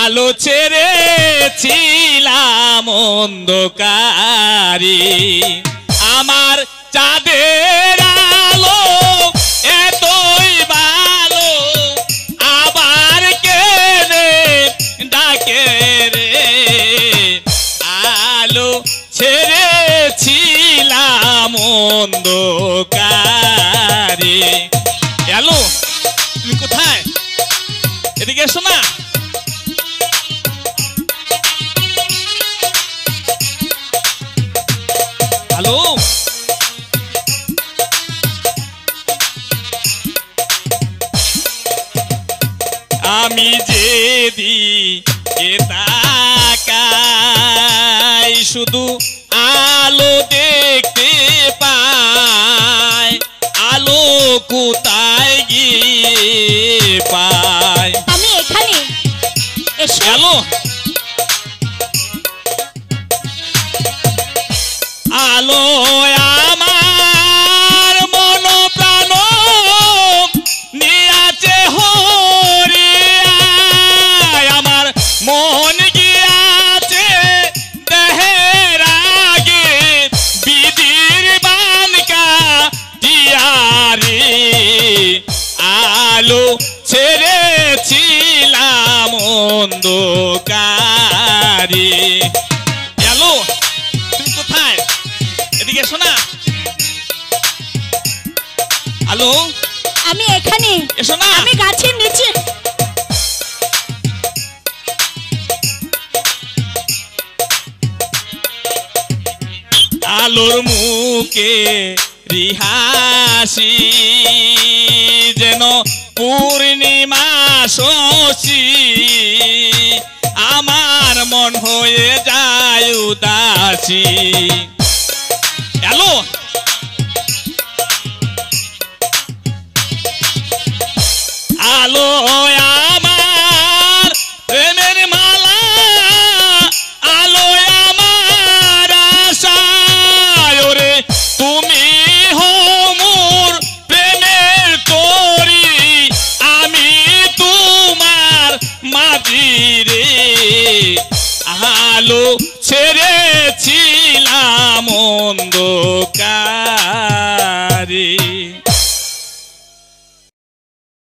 আলো ছেড়েছিলাম অন্ধকারে আমার চাঁদের আলো এতই ভালো আবার কেনে ডাকে রে আলো ছেড়েছিলাম অন্ধকারে আলো তুমি কোথায় এদিকে এসো না হ্যালো আমি যেদিকে তাকাই শুধু আলো দেখতে পাই আলো কোথায় গিয়ে পাই আমি এখানে এসো আলো আলো আমার মন প্রাণ নিয়াছে হরিয়া আমার মন গিয়াছে দেহের আগে বিধির বানকা দিয়ারে আলো ছেড়েছিলাম অন্ধকারে আলো তুমি কোথায় এদিকে এসো না হ্যালো আমি এখানে এসো না আমি গাছের নিচে আলোর মুখে রিহাসি যেন পূর্ণিমা শশী আমার মন হয়ে যায় উদাসী হ্যালো আলো আমার প্রেমের মালা আলো আমার আশা ওরে তুমি হো মোর প্রেমের তরি আমি তোমার মাঝি রে